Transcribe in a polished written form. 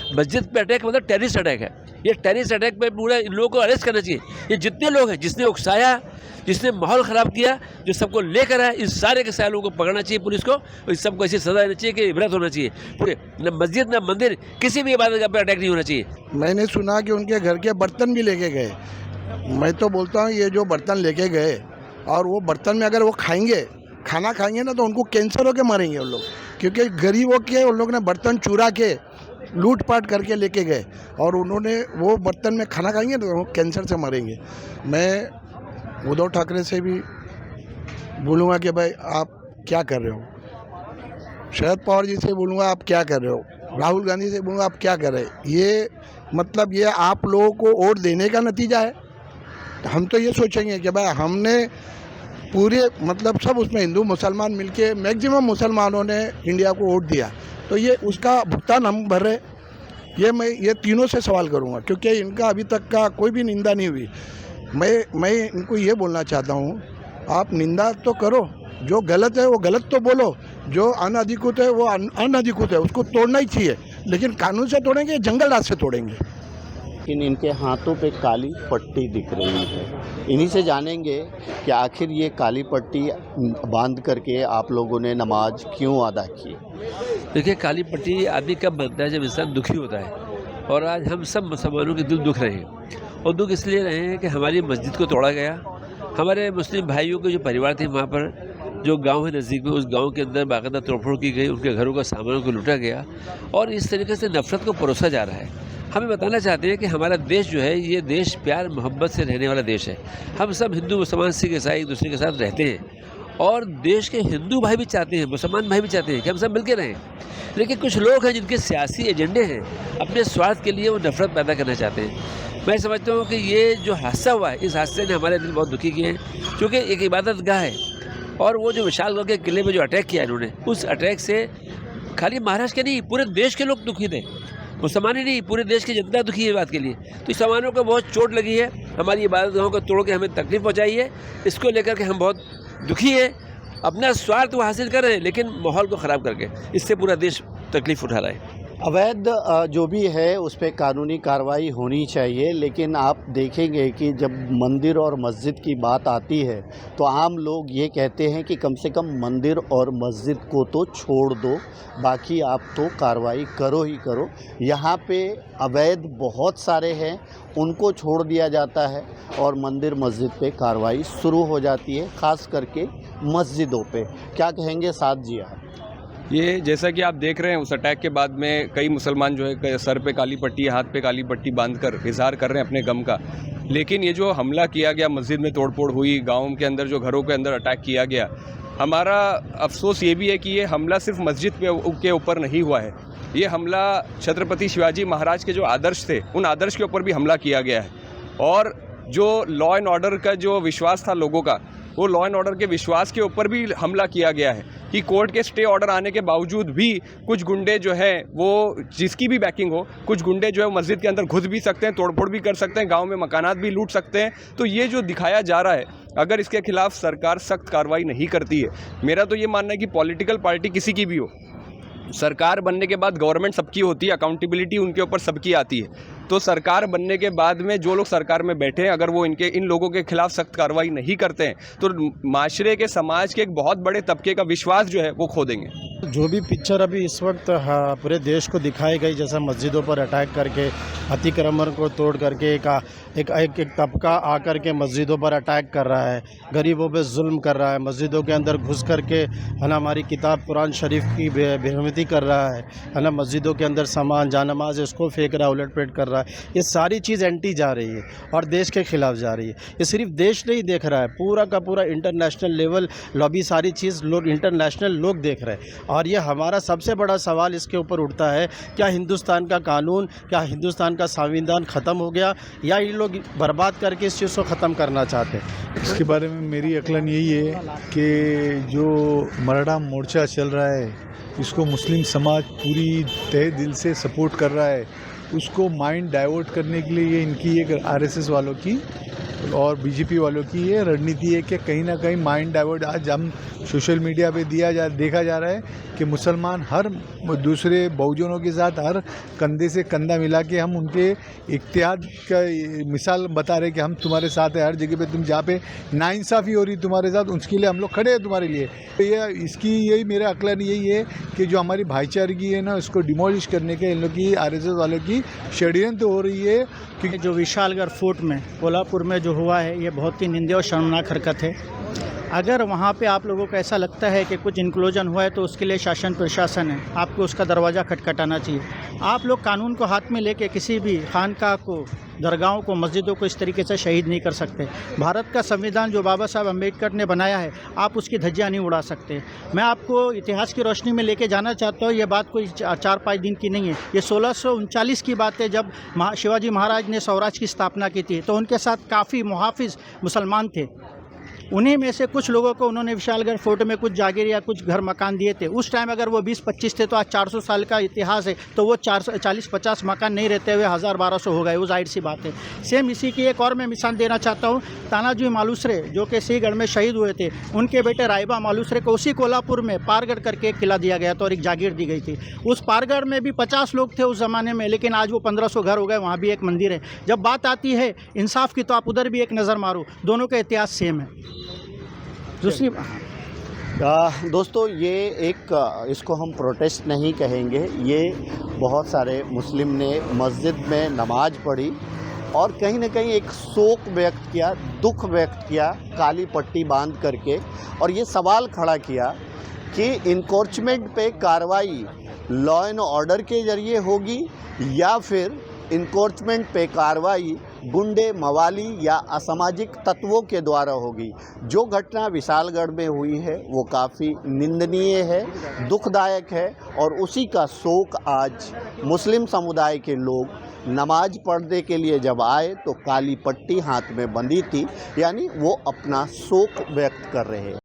मस्जिद पे अटैक मतलब टेररिस्ट अटैक है। ये टेररिस्ट अटैक पे पूरा इन लोगों को अरेस्ट करना चाहिए। ये जितने लोग हैं, जिसने उकसाया, जिसने माहौल ख़राब किया, जो सबको लेकर आया, इन सारे के सारे लोगों को पकड़ना चाहिए पुलिस को, और इस सबको ऐसी सज़ा देनी चाहिए कि इबरत होना चाहिए। पूरे न मस्जिद न मंदिर, किसी भी इबादत गाह पे अटैक नहीं होना चाहिए। मैंने सुना कि उनके घर के बर्तन भी लेके गए। मैं तो बोलता हूँ ये जो बर्तन लेके गए, और वो बर्तन में अगर वो खाना खाएंगे ना, तो उनको कैंसर होके मरेंगे उन लोग, क्योंकि गरीबों के उन लोग ने बर्तन चुरा के लूटपाट करके लेके गए, और उन्होंने वो बर्तन में खाना खाएंगे तो वो कैंसर से मरेंगे। मैं उद्धव ठाकरे से भी बोलूँगा कि भाई आप क्या कर रहे हो, शरद पवार जी से बोलूँगा आप क्या कर रहे हो, राहुल गांधी से बोलूँगा आप क्या कर रहे हैं। ये मतलब ये आप लोगों को वोट देने का नतीजा है। हम तो ये सोचेंगे कि भाई हमने पूरे मतलब सब उसमें हिंदू मुसलमान मिलके मैक्सिमम मुसलमानों ने इंडिया को वोट दिया, तो ये उसका भुगतान हम भर रहे। ये मैं ये तीनों से सवाल करूँगा, क्योंकि इनका अभी तक का कोई भी निंदा नहीं हुई। मैं इनको ये बोलना चाहता हूँ, आप निंदा तो करो, जो गलत है वो गलत तो बोलो, जो अनधिकृत है वो अनधिकृत है, उसको तोड़ना ही चाहिए, लेकिन कानून से तोड़ेंगे, जंगल राज से तोड़ेंगे। इनके हाथों पे काली पट्टी दिख रही है, इन्हीं से जानेंगे कि आखिर ये काली पट्टी बांध करके आप लोगों ने नमाज क्यों अदा की। देखिए, काली पट्टी आदमी कब बनता है, जब इंसान दुखी होता है, और आज हम सब मुसलमानों के दिल दुख रहे हैं, और दुख इसलिए रहे हैं कि हमारी मस्जिद को तोड़ा गया, हमारे मुस्लिम भाइयों के जो परिवार थे वहाँ पर, जो गांव है नज़दीक में, उस गांव के अंदर बाकायदा तोड़फोड़ की गई, उनके घरों का सामान को लूटा गया, और इस तरीके से नफरत को परोसा जा रहा है। हमें बताना चाहते हैं कि हमारा देश जो है, ये देश प्यार मोहब्बत से रहने वाला देश है। हम सब हिंदू मुसलमान सिख ईसाई एक दूसरे के साथ रहते हैं, और देश के हिंदू भाई भी चाहते हैं, मुसलमान भाई भी चाहते हैं कि हम सब मिल के रहें। लेकिन कुछ लोग हैं जिनके सियासी एजेंडे हैं, अपने स्वार्थ के लिए वो नफरत पैदा करना चाहते हैं। मैं समझता हूँ कि ये जो हादसा हुआ है, इस हादसे ने हमारे दिल बहुत दुखी किए हैं, क्योंकि एक इबादत गाह है, और वो जो विशालगढ़ के किले में जो अटैक किया इन्होंने, उस अटैक से खाली महाराष्ट्र के नहीं, पूरे देश के लोग दुखी थे, मुसलमान ही नहीं, पूरे देश की जनता दुखी है बात के लिए। तो इस सामानों को बहुत चोट लगी है, हमारी इबादत गाहों को तोड़ के हमें तकलीफ पहुँचाई है, इसको लेकर के हम बहुत दुखी हैं। अपना स्वार्थ वो हासिल कर रहे हैं, लेकिन माहौल को ख़राब करके इससे पूरा देश तकलीफ़ उठा रहा है। अवैध जो भी है उस पर कानूनी कार्रवाई होनी चाहिए, लेकिन आप देखेंगे कि जब मंदिर और मस्जिद की बात आती है तो आम लोग ये कहते हैं कि कम से कम मंदिर और मस्जिद को तो छोड़ दो, बाकी आप तो कार्रवाई करो ही करो। यहाँ पे अवैध बहुत सारे हैं, उनको छोड़ दिया जाता है और मंदिर मस्जिद पे कार्रवाई शुरू हो जाती है, ख़ास करके मस्जिदों पे। क्या कहेंगे साथ जी आप? ये जैसा कि आप देख रहे हैं, उस अटैक के बाद में कई मुसलमान जो है सर पे काली पट्टी, हाथ पे काली पट्टी बांधकर इजहार कर रहे हैं अपने गम का। लेकिन ये जो हमला किया गया, मस्जिद में तोड़फोड़ हुई, गाँव के अंदर जो घरों के अंदर अटैक किया गया, हमारा अफसोस ये भी है कि ये हमला सिर्फ मस्जिद के ऊपर नहीं हुआ है, ये हमला छत्रपति शिवाजी महाराज के जो आदर्श थे, उन आदर्श के ऊपर भी हमला किया गया है। और जो लॉ एंड ऑर्डर का जो विश्वास था लोगों का, वो लॉ एंड ऑर्डर के विश्वास के ऊपर भी हमला किया गया है कि कोर्ट के स्टे ऑर्डर आने के बावजूद भी कुछ गुंडे जो हैं, वो जिसकी भी बैकिंग हो, कुछ गुंडे जो है मस्जिद के अंदर घुस भी सकते हैं, तोड़फोड़ भी कर सकते हैं, गांव में मकानात भी लूट सकते हैं। तो ये जो दिखाया जा रहा है, अगर इसके खिलाफ सरकार सख्त कार्रवाई नहीं करती है, मेरा तो ये मानना है कि पॉलिटिकल पार्टी किसी की भी हो, सरकार बनने के बाद गवर्नमेंट सबकी होती है, अकाउंटेबिलिटी उनके ऊपर सबकी आती है। तो सरकार बनने के बाद में जो लोग सरकार में बैठे हैं, अगर वो इन लोगों के खिलाफ सख्त कार्रवाई नहीं करते हैं, तो माशरे के, समाज के एक बहुत बड़े तबके का विश्वास जो है वो खो देंगे। जो भी पिक्चर अभी इस वक्त पूरे देश को दिखाई गई, जैसा मस्जिदों पर अटैक करके, अतिक्रमण को तोड़ करके एक तबका आकर के मस्जिदों पर अटैक कर रहा है, गरीबों पे जुल्म कर रहा है, मस्जिदों के अंदर घुस करके है ना हमारी किताब कुरान शरीफ की बेहरमती कर रहा है ना, मस्जिदों के अंदर सामान जानमाज इसको फेंक रहा है, उलट-पलट कर रहा है। ये सारी चीज़ एंटी जा रही है और देश के खिलाफ जा रही है। ये सिर्फ देश नहीं देख रहा है, पूरा का पूरा इंटरनेशनल लेवल लॉबी, सारी चीज़ लोग इंटरनेशनल लोग देख रहे हैं। और ये हमारा सबसे बड़ा सवाल इसके ऊपर उठता है, क्या हिंदुस्तान का कानून, क्या हिंदुस्तान का संविधान ख़त्म हो गया, या ये लोग बर्बाद करके इस चीज़ को ख़त्म करना चाहते हैं? इसके बारे में मेरी अकलन यही है कि जो मराठा मोर्चा चल रहा है, इसको मुस्लिम समाज पूरी तहे दिल से सपोर्ट कर रहा है। उसको माइंड डाइवर्ट करने के लिए ये इनकी एक आरएसएस वालों की और बीजेपी वालों की ये रणनीति है कि कहीं ना कहीं माइंड डाइवर्ट। आज हम सोशल मीडिया पे देखा जा रहा है कि मुसलमान हर दूसरे बहुजनों के साथ हर कंधे से कंधा मिला के हम उनके इत्तेहाद का मिसाल बता रहे कि हम तुम्हारे साथ है, हर जगह पे तुम जहाँ पे नाइंसाफ़ी हो रही तुम्हारे साथ उसके लिए हम लोग खड़े हैं तुम्हारे लिए। तो ये इसकी यही मेरा आकलन यही है कि जो हमारी भाईचारगी है ना उसको डिमोलिश करने के इन लोग की आरएसएस वालों की षड्यंत्र हो रही है। क्योंकि जो विशालगढ़ फोर्ट में कोल्हापुर में जो हुआ है ये बहुत ही निंदनीय और शर्मनाक हरकत है। अगर वहाँ पे आप लोगों को ऐसा लगता है कि कुछ इंक्लूजन हुआ है तो उसके लिए शासन प्रशासन है, आपको उसका दरवाज़ा खटखटाना चाहिए। आप लोग कानून को हाथ में लेके किसी भी खानका को, दरगाहों को, मस्जिदों को इस तरीके से शहीद नहीं कर सकते। भारत का संविधान जो बाबा साहब अम्बेडकर ने बनाया है, आप उसकी धज्जियाँ नहीं उड़ा सकते। मैं आपको इतिहास की रोशनी में लेके जाना चाहता हूँ। ये बात कोई 4-5 दिन की नहीं है, ये 1639 की बात है जब शिवाजी महाराज ने स्वराज की स्थापना की थी। तो उनके साथ काफ़ी मुहाफिज मुसलमान थे, उन्हीं में से कुछ लोगों को उन्होंने विशालगढ़ फोर्ट में कुछ जागीर या कुछ घर मकान दिए थे। उस टाइम अगर वो 20-25 थे तो आज 400 साल का इतिहास है, तो वो 40-50 मकान नहीं रहते हुए 1000-1200 हो गए, वो जाहिर सी बात है। सेम इसी की एक और मैं मिसाल देना चाहता हूँ। तानाजी मालुसरे जो कि सिंहगढ़ में शहीद हुए थे, उनके बेटे रायबा मालुसरे को उसी कोल्हापुर में पारगढ़ करके एक किला दिया गया था और एक जागीर दी गई थी। उस पारगढ़ में भी 50 लोग थे उस ज़माने में, लेकिन आज वो 1500 घर हो गए, वहाँ भी एक मंदिर है। जब बात आती है इंसाफ की तो आप उधर भी एक नज़र मारो, दोनों का इतिहास सेम है। दूसरी दोस्तों ये एक इसको हम प्रोटेस्ट नहीं कहेंगे, ये बहुत सारे मुस्लिम ने मस्जिद में नमाज पढ़ी और कहीं ना कहीं एक शोक व्यक्त किया, दुख व्यक्त किया काली पट्टी बांध करके, और ये सवाल खड़ा किया कि इनक्रोचमेंट पे कार्रवाई लॉ एंड ऑर्डर के ज़रिए होगी या फिर इनक्रोचमेंट पे कार्रवाई गुंडे, मवाली या असामाजिक तत्वों के द्वारा होगी। जो घटना विशालगढ़ में हुई है वो काफ़ी निंदनीय है, दुखदायक है, और उसी का शोक आज मुस्लिम समुदाय के लोग नमाज पढ़ने के लिए जब आए तो काली पट्टी हाथ में बंधी थी, यानी वो अपना शोक व्यक्त कर रहे हैं।